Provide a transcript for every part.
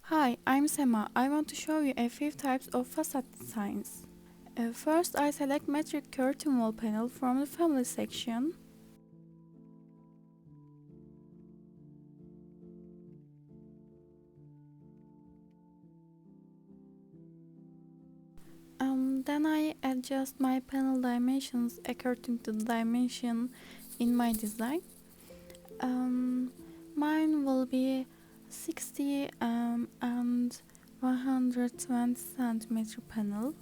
Hi, I'm Sema. I want to show you a few types of facade designs. First, I select metric curtain wall panel from the family section. Then I adjust my panel dimensions according to the dimension in my design. Um, Mine will be 60 and 120 centimeter panel.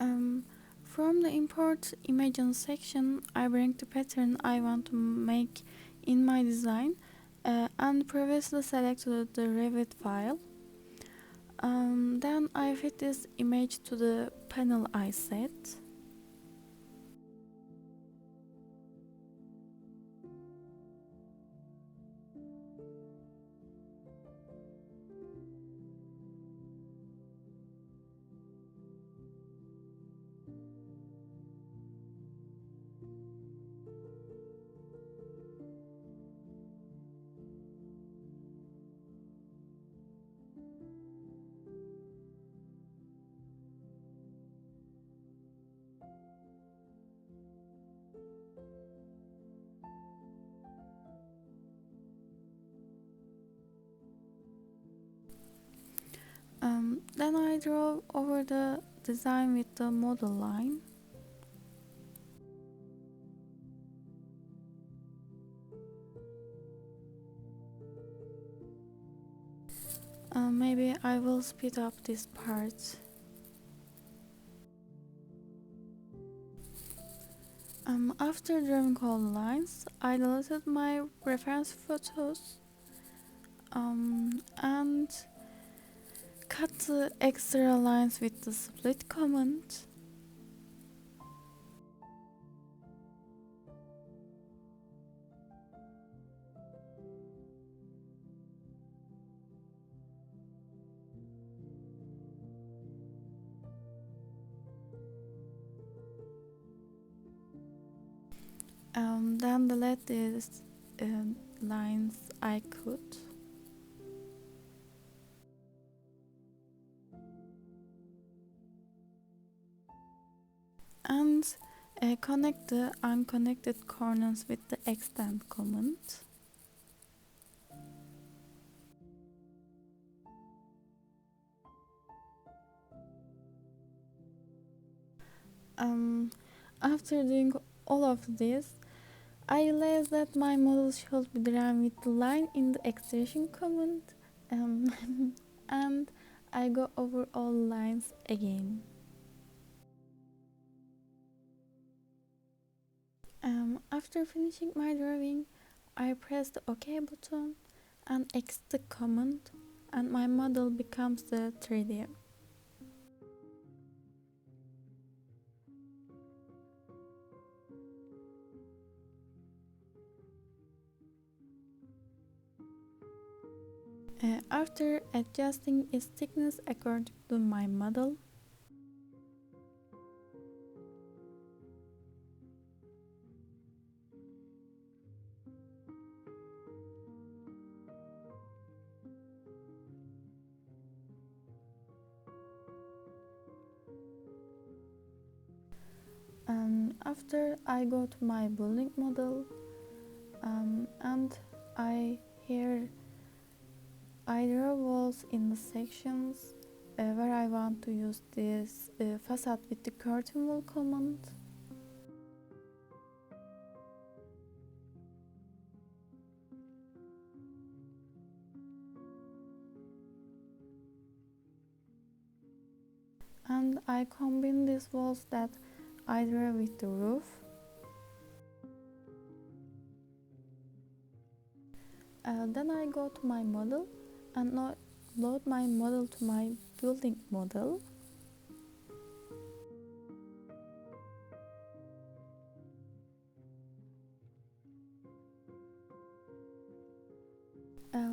Um, from the import images section, I bring the pattern I want to make in my design and previously selected the Revit file. Then I fit this image to the panel I set. Then I draw over the design with the model line. Maybe I will speed up this part. After drawing all the lines, I deleted my reference photos and cut the extra lines with the split command. Then delete these lines I could. And connect the unconnected corners with the extend command. Um, After doing all of this, I realized that my model should be drawn with the line in the extrusion command, and I go over all lines again. After finishing my drawing, I press the OK button and exit the command, and my model becomes the 3D. After adjusting its thickness according to my model, after I go to my building model, and here I draw walls in the sections where I want to use this facade with the curtain wall command. And I combine these walls that I draw with the roof. Then I go to my model and load my model to my building model.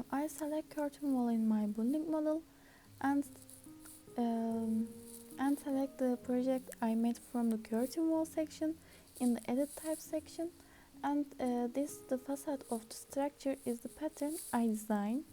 I select curtain wall in my building model and select the project I made from the curtain wall section in the edit type section, and the facade of the structure is the pattern I designed.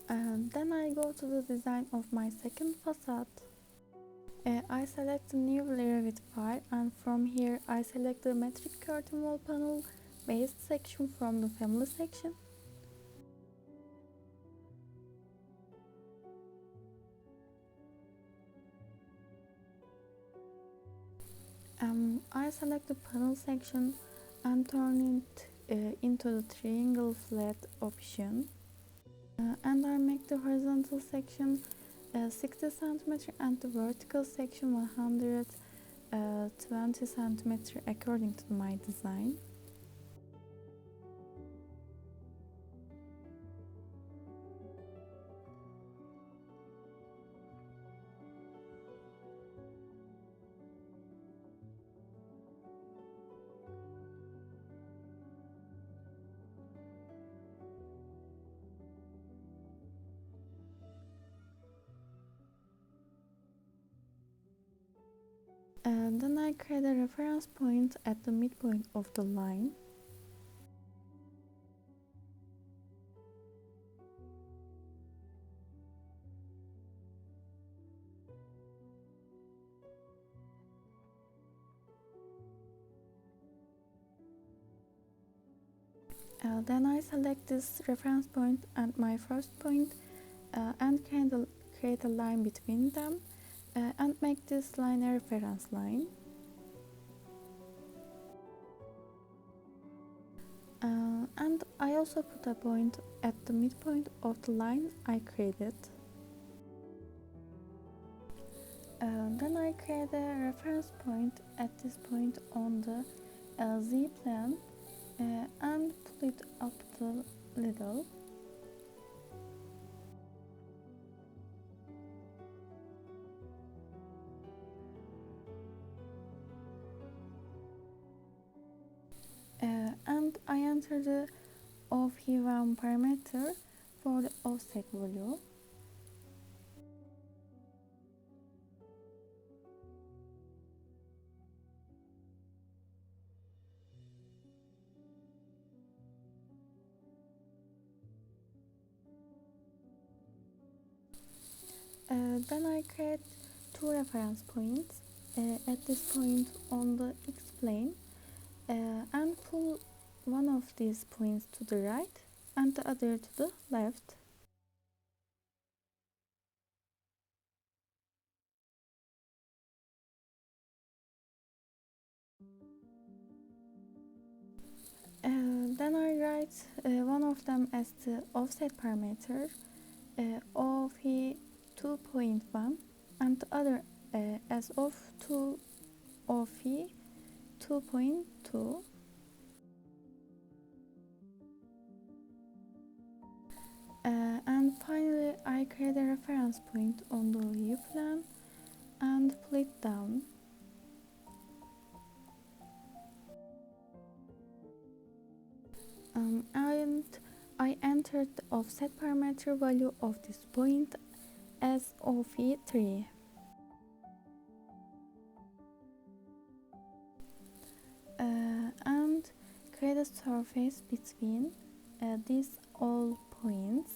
And then I go to the design of my second facade. I select the new Revit file, and from here I select the metric curtain wall panel based section from the family section. I select the panel section and turn it into the triangle flat option. And I make the horizontal section 60 cm and the vertical section 120 cm according to my design. Then I create a reference point at the midpoint of the line. Then I select this reference point and my first point and create a line between them and make this line a reference line. And I also put a point at the midpoint of the line I created. Then I create a reference point at this point on the Z plan and pull it up the little. And I enter the OV1 parameter for the offset value. Then I create two reference points at this point on the X plane and pull one of these points to the right and the other to the left. Then I write one of them as the offset parameter of 2.1 and the other as of 2 of 2.2. And finally I create a reference point on the view plan and pull it down. And I entered the offset parameter value of this point as OV3. And create a surface between these all points.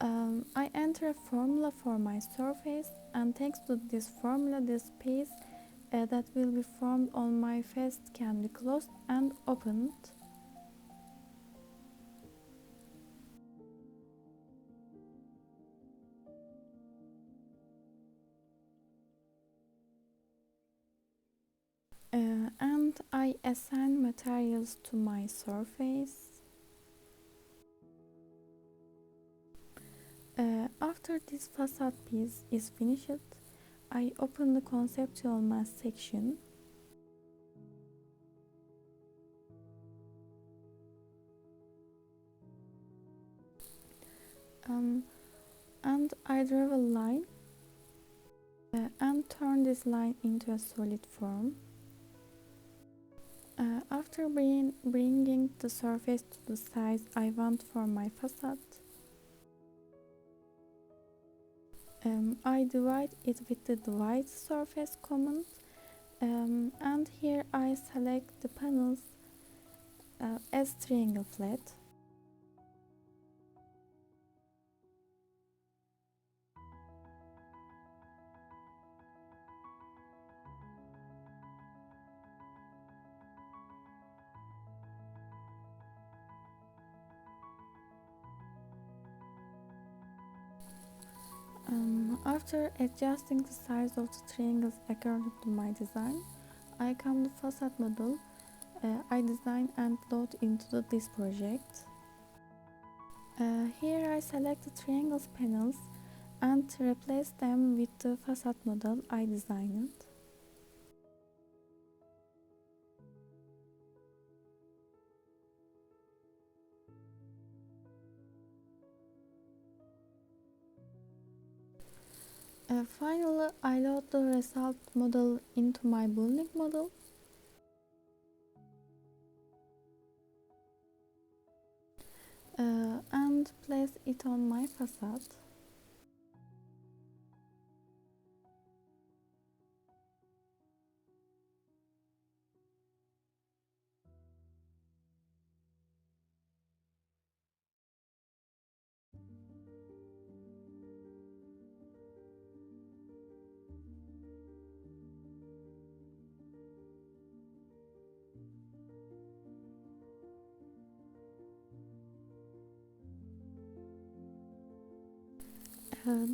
I enter a formula for my surface, and thanks to this formula, the space that will be formed on my face can be closed and opened. And I assign materials to my surface. After this facade piece is finished, I open the conceptual mass section. And I draw a line and turn this line into a solid form. After bringing the surface to the size I want for my facade, I divide it with the divide surface command, and here I select the panels as triangle flat. After adjusting the size of the triangles according to my design, I come to facade model I design and load into this project. Here I select the triangles panels and replace them with the facade model I designed. Finally, I load the result model into my building model. And place it on my facade.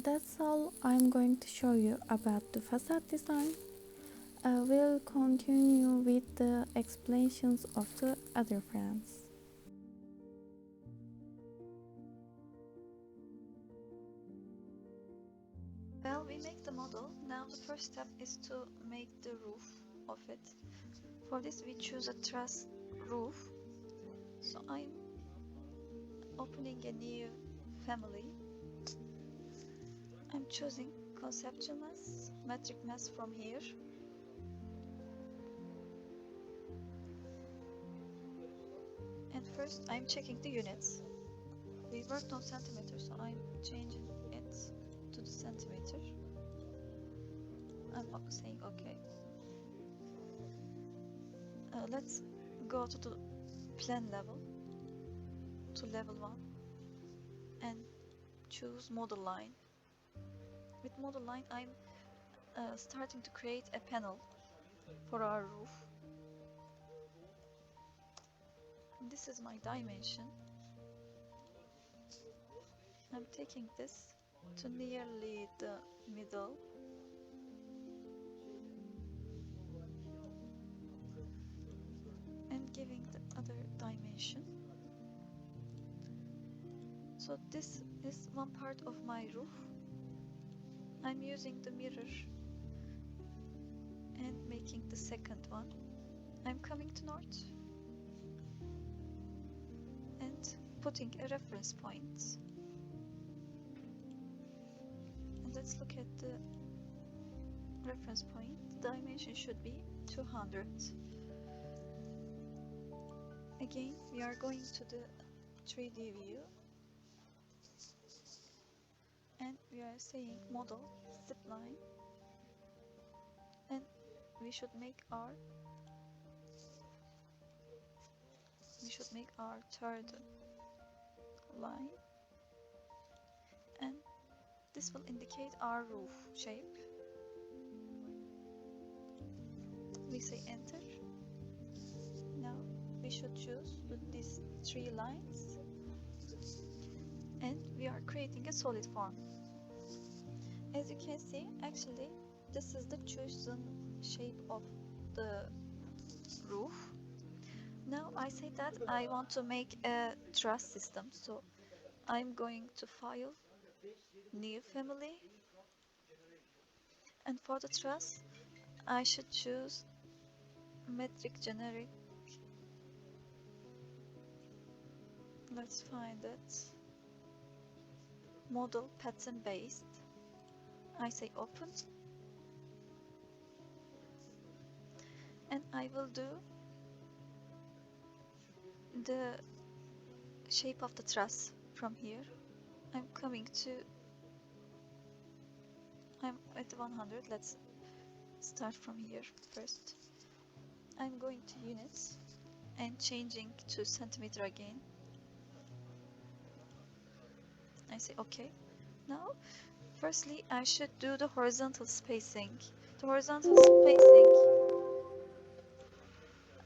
That's all I'm going to show you about the facade design. We'll continue with the explanations of the other friends. Well, we make the model. Now the first step is to make the roof of it. For this we choose a truss roof. So I'm opening a new family. I'm choosing conceptual mass, metric mass from here. And first I'm checking the units. We worked on centimeters, so I'm changing it to the centimeter. I'm saying okay. Let's go to the plan level, to level 1, and choose model line. With model line I'm starting to create a panel for our roof. This is my dimension. I'm taking this to nearly the middle. And giving the other dimension. So this is one part of my roof. I'm using the mirror and making the second one. I'm coming to north and putting a reference point. And let's look at the reference point. The dimension should be 200. Again, we are going to the 3D view and we are saying model zipline, and we should make our third line. this will indicate our roof shape. We say enter. Now we should choose with these 3 lines, and we are creating a solid form. As you can see, actually this is the chosen shape of the roof. Now I say that I want to make a truss system, so I'm going to file, new family, and for the truss I should choose metric generic. Let's find it. Model pattern based. I say open, and I will do the shape of the truss from here. I'm at 100. Let's start from here first. I'm going to units and changing to centimeter again. I say okay. Now firstly I should do the horizontal spacing. The horizontal spacing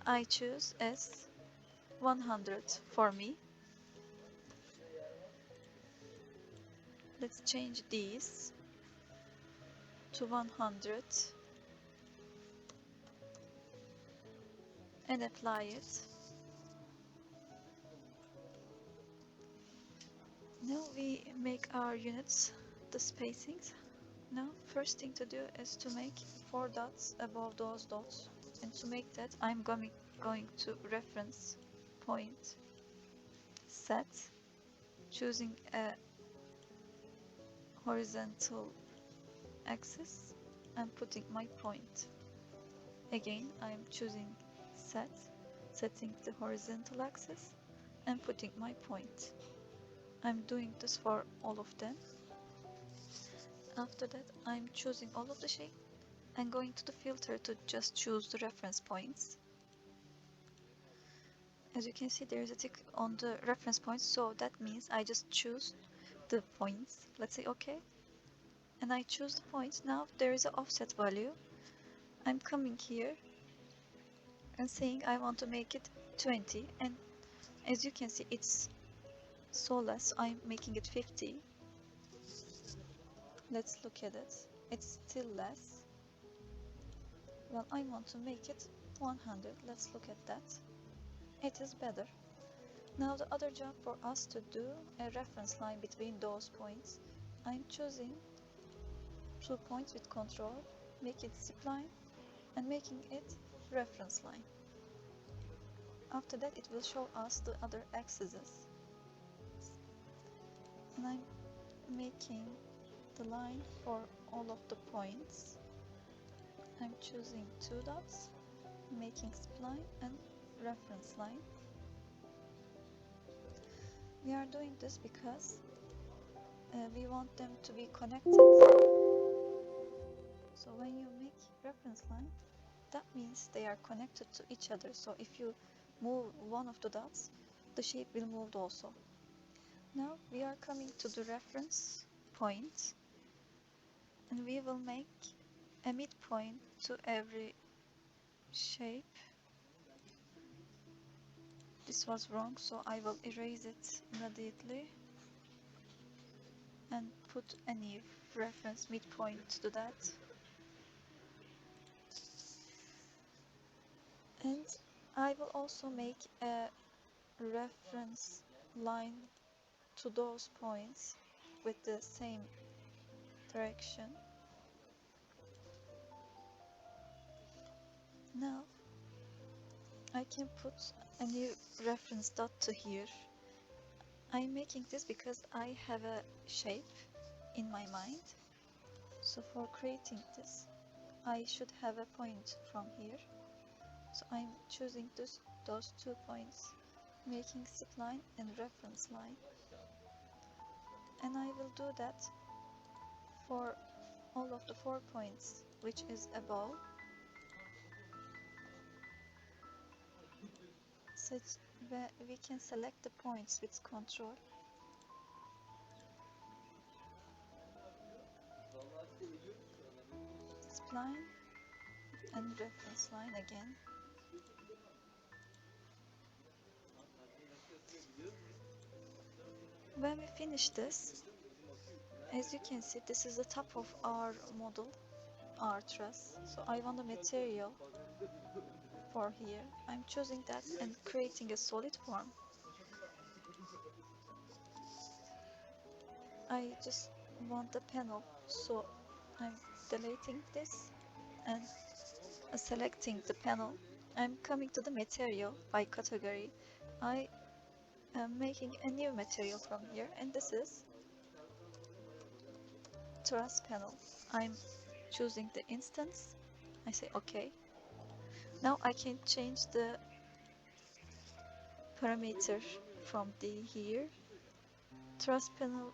I choose as 100 for me. Let's change these to 100 and apply it. Now we make our units, the spacings. Now first thing to do is to make 4 dots above those dots, and to make that I'm going to reference point set, choosing a horizontal axis and putting my point. Again I'm choosing set, setting the horizontal axis and putting my point. I'm doing this for all of them. After that I'm choosing all of the shape and going to the filter to just choose the reference points. As you can see, there is a tick on the reference points, so that means I just choose the points. Let's say okay, and I choose the points. Now there is an offset value. I'm coming here and saying I want to make it 20, and as you can see it's so less. I'm making it 50. Let's look at it. It's still less. Well, I want to make it 100. Let's look at that. It is better. Now the other job for us to do a reference line between those points. I'm choosing 2 points with control, make it spline and making it reference line. After that it will show us the other axes. And I'm making the line for all of the points. I'm choosing 2 dots, making spline and reference line. We are doing this because we want them to be connected. So when you make reference line, that means they are connected to each other. So if you move one of the dots, the shape will move also. Now we are coming to the reference point, and we will make a midpoint to every shape. This was wrong, so I will erase it immediately and put a new reference midpoint to that. And I will also make a reference line to those points with the same direction. Now I can put a new reference dot to here. I'm making this because I have a shape in my mind. So for creating this, I should have a point from here. So I'm choosing those 2 points, making spline and reference line. And I will do that for all of the 4 points, which is above. Such where we can select the points with control. line and reference line again. When we finish this, as you can see, this is the top of our model, our truss. So I want a material for here. I'm choosing that and creating a solid form. I just want the panel, so I'm deleting this and selecting the panel. I'm coming to the material by category. I am making a new material from here, and this is truss panel. I'm choosing the instance. I say OK. Now I can change the parameter from the here. Truss panel,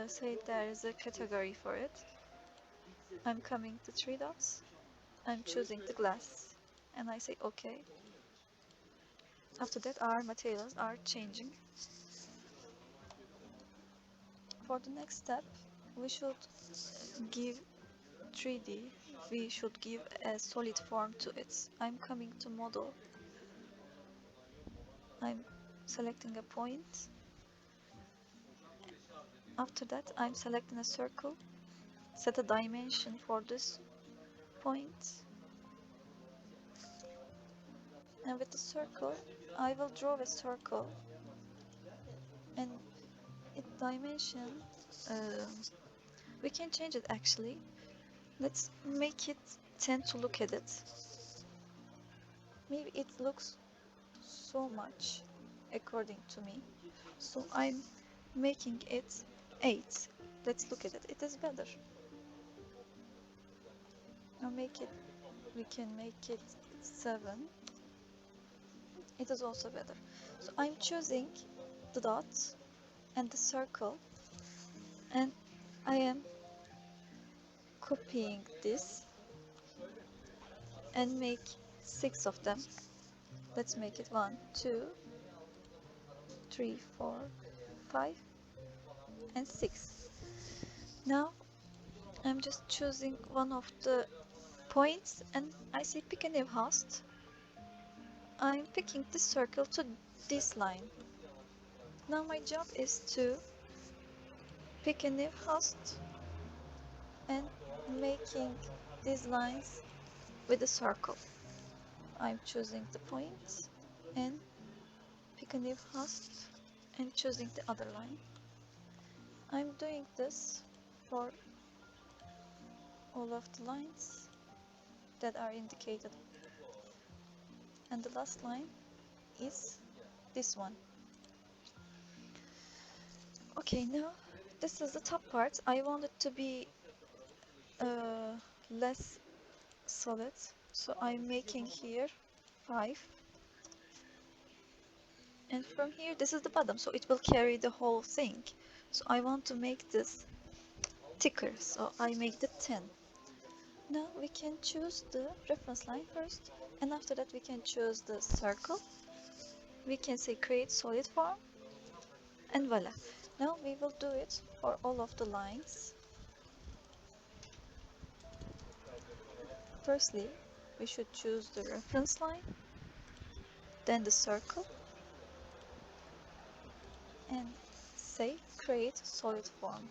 say there is a category for it. I'm coming to three dots. I'm choosing the glass and I say OK. After that, our materials are changing. For the next step, we should give 3D. We should give a solid form to it. I'm coming to model. I'm selecting a point. After that, I'm selecting a circle. Set a dimension for this point. And with the circle, I will draw a circle and its dimension, we can change it actually. Let's make it 10 to look at it. Maybe it looks so much according to me. So I'm making it 8. Let's look at it. It is better. Now we can make it 7. It is also better. So I'm choosing the dot and the circle and I am copying this and make 6 of them. Let's make it 1, 2, 3, 4, 5 and 6. Now I'm just choosing one of the points and I say pick a new host. I'm picking this circle to this line. Now my job is to pick a new host and making these lines with a circle. I'm choosing the point and pick a new host and choosing the other line. I'm doing this for all of the lines that are indicated. And the last line is this one. Okay, now this is the top part. I want it to be less solid, so I'm making here 5. And from here, this is the bottom, so it will carry the whole thing. So I want to make this thicker, so I make the 10. Now we can choose the reference line first, and after that we can choose the circle. We can say create solid form, and voila. Now we will do it for all of the lines. Firstly, we should choose the reference line, then the circle, and say create solid form.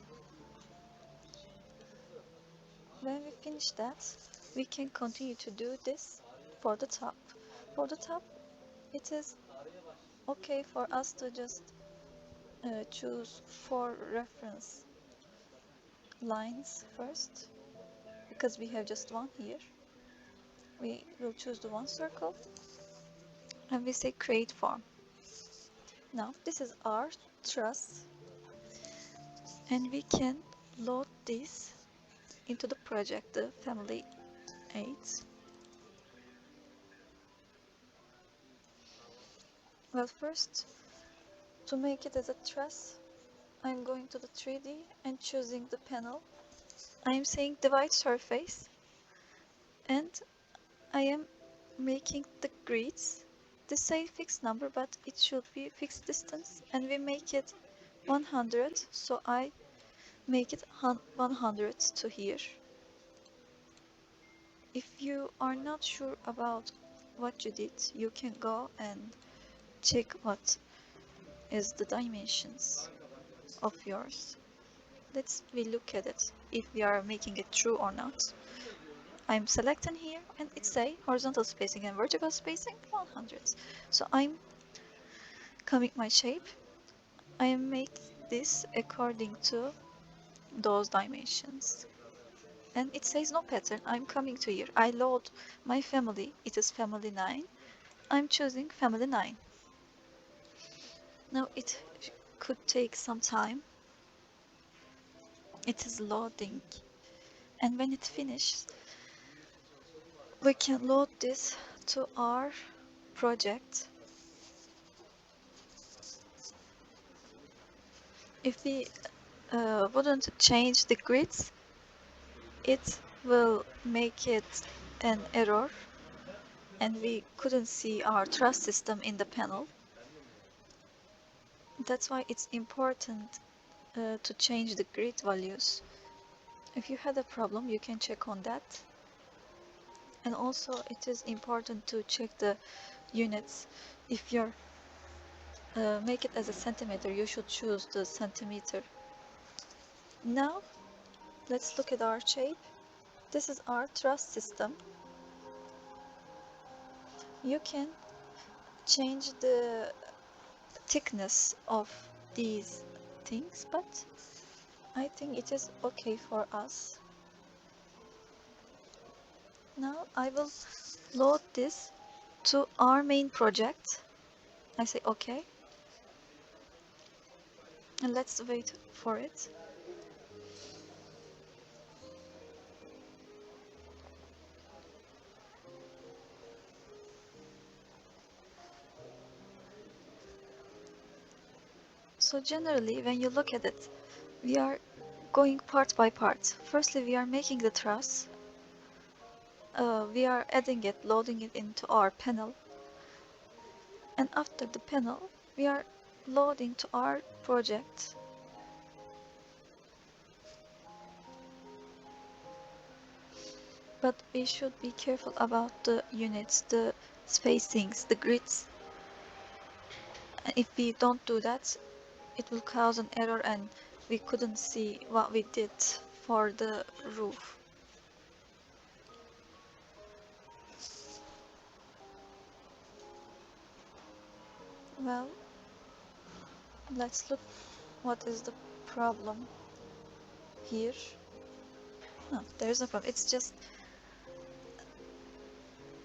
When we finish that, we can continue to do this for the top. For the top, it is okay for us to just choose 4 reference lines first, because we have just one here. We will choose the one circle and we say create form. Now this is our truss and we can load this into the project, the family 8. Well, first, to make it as a truss, I'm going to the 3D and choosing the panel. I am saying divide surface and I am making the grids. This say fixed number, but it should be fixed distance, and we make it 100, so I make it 100 to here. If you are not sure about what you did, you can go and check what is the dimensions of yours. Let's we look at it if we are making it true or not. I'm selecting here and it say horizontal spacing and vertical spacing 100. So I'm coming my shape. I make this according to those dimensions. And it says no pattern. I'm coming to here. I load my family. It is family 9. I'm choosing family 9. Now it could take some time. It is loading. And when it finishes, we can load this to our project. If we wouldn't change the grids, it will make it an error and we couldn't see our truss system in the panel. That's why it's important to change the grid values. If you had a problem, you can check on that. And also it is important to check the units. If you're make it as a centimeter, you should choose the centimeter. Now let's look at our shape. This is our truss system. You can change the thickness of these things, but I think it is okay for us. Now I will load this to our main project. I say okay. And let's wait for it. So generally, when you look at it, we are going part by part. Firstly, we are making the truss. We are adding it, loading it into our panel. And after the panel, we are loading to our project. But we should be careful about the units, the spacings, the grids. And if we don't do that, it will cause an error and we couldn't see what we did for the roof. Well, let's look what is the problem here. No, there's no problem. It's just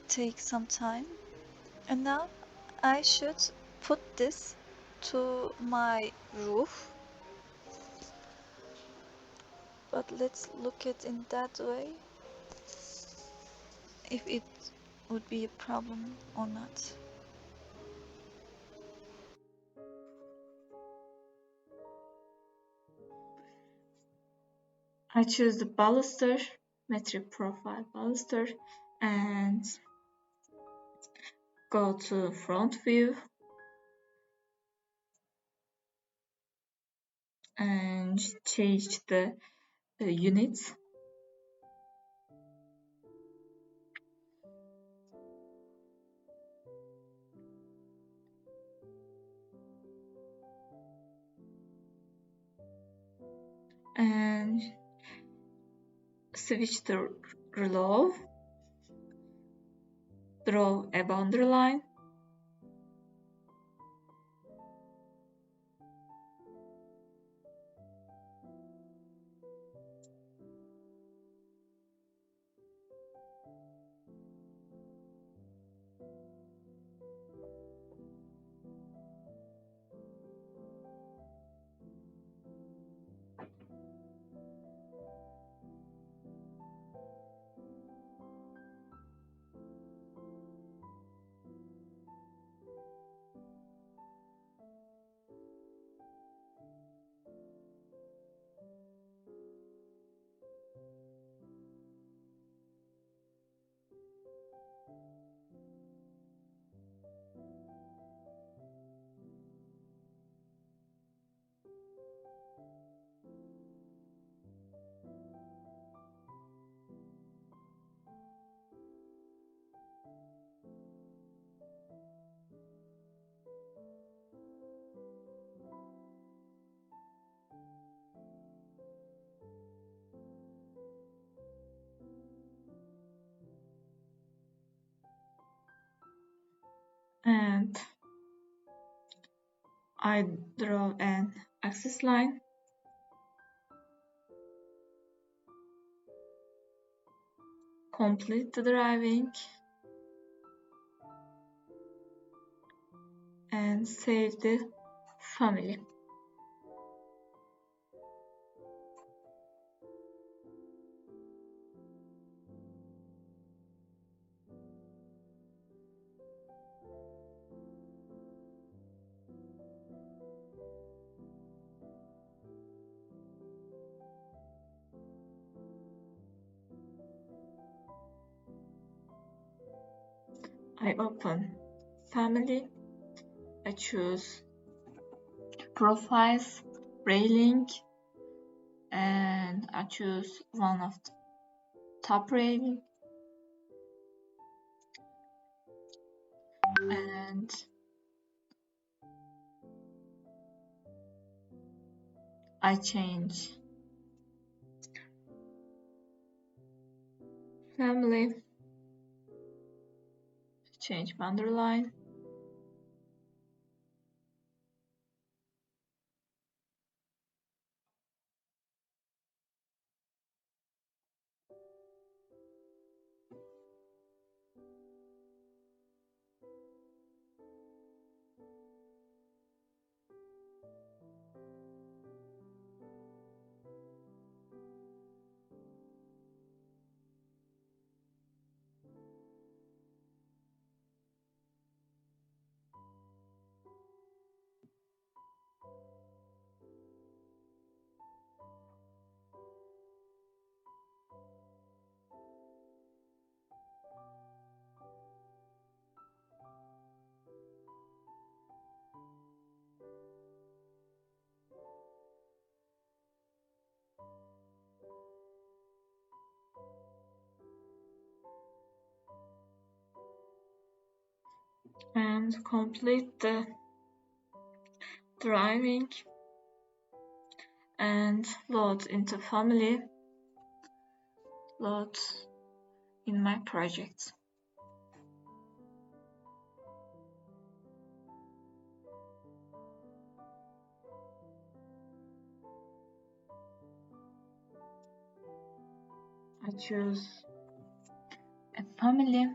take some time. And now I should put this to my roof. But let's look at in that way if it would be a problem or not. I choose the baluster, metric profile baluster, and go to front view and change the units. And switch to row, draw a boundary line, I draw an axis line. Complete the drawing and save the family. I open family. I choose profiles, railing, and I choose one of the top railing. And I change family, change underline. And complete the drawing and load into family, load in my project. I choose a family,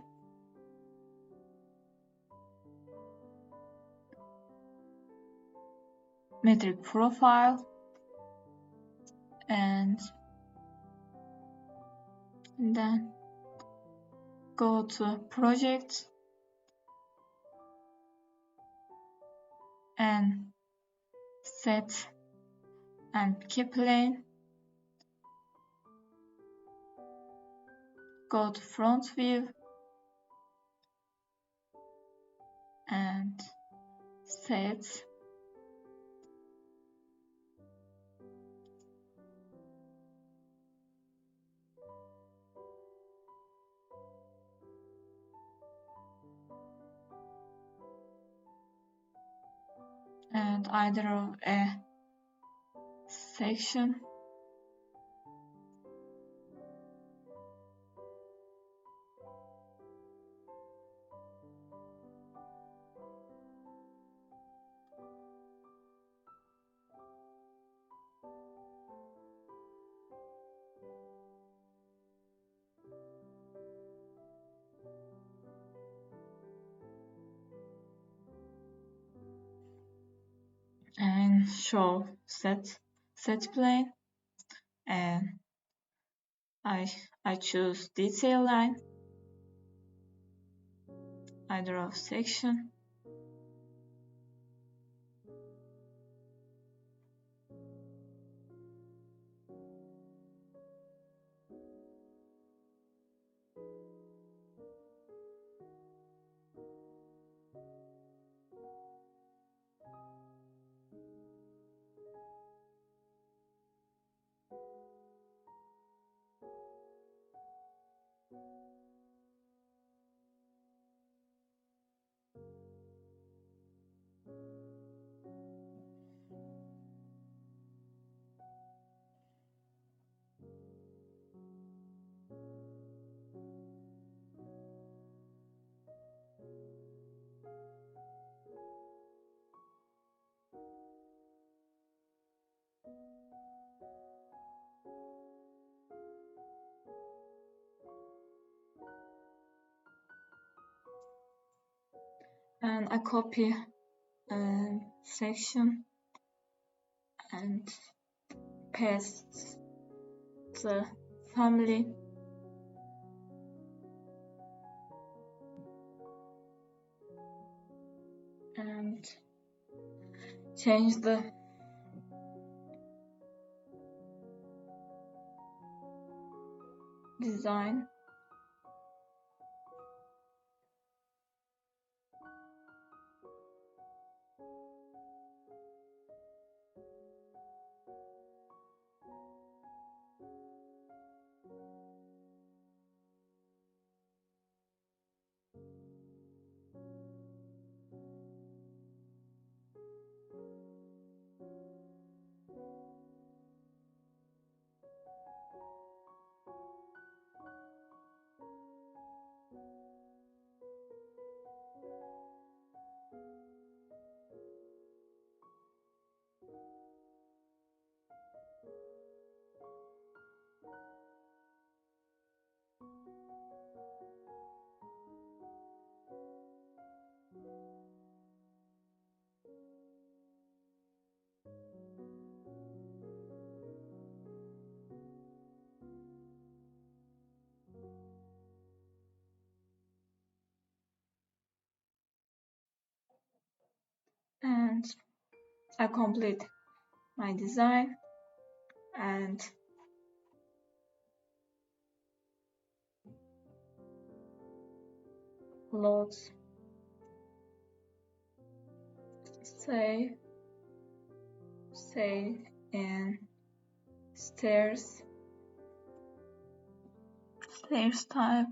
metric profile, and then go to project and set and key plane. Go to front view and set and I draw a section and show set plane, and I choose detail line. I draw section and I copy section and paste the family and change the design. And I complete my design and load save in stairs type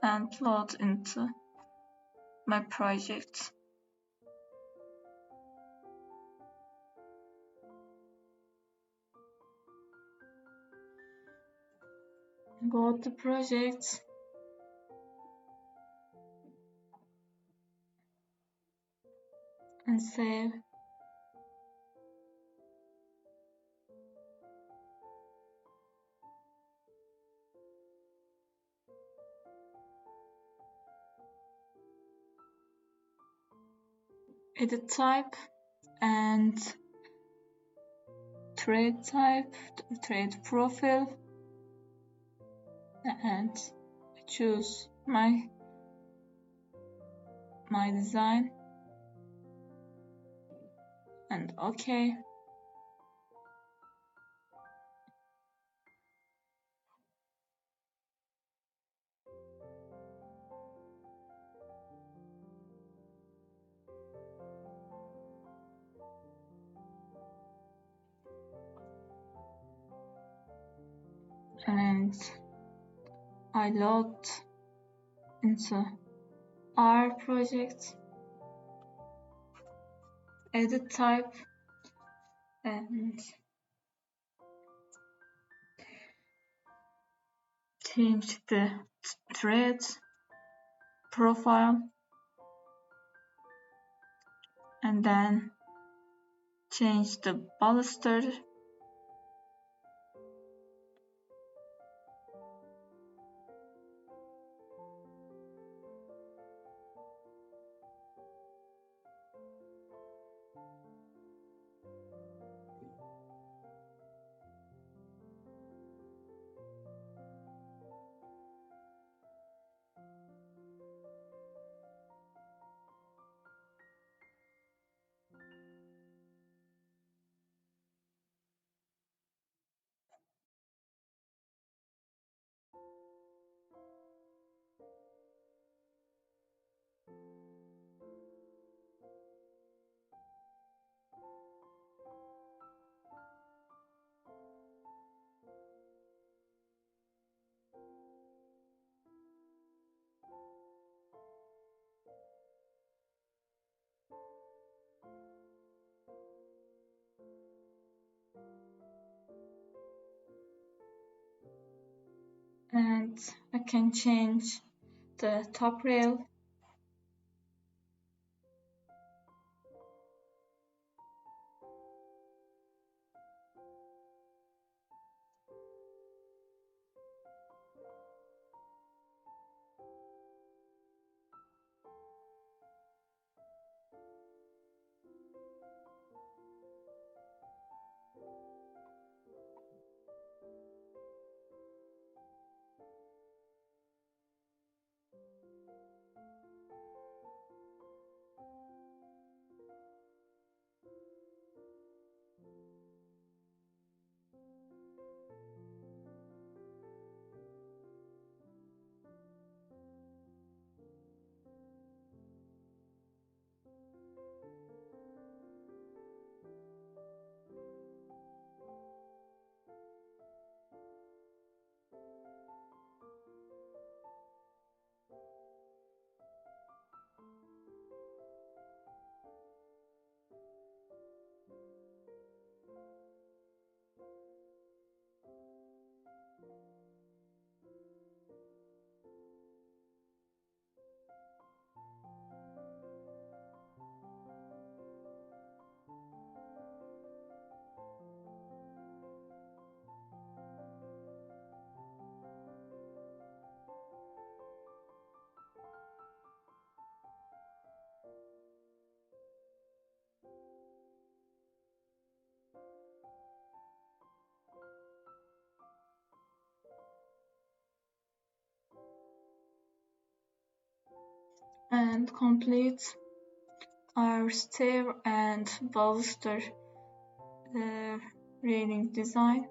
and load into my project. Go to projects and save. Edit type and trade type, trade profile, and choose my design and OK. And I load into our project, edit type, and change the thread profile, and then change the baluster and I can change the top rail and complete our stair and baluster railing design.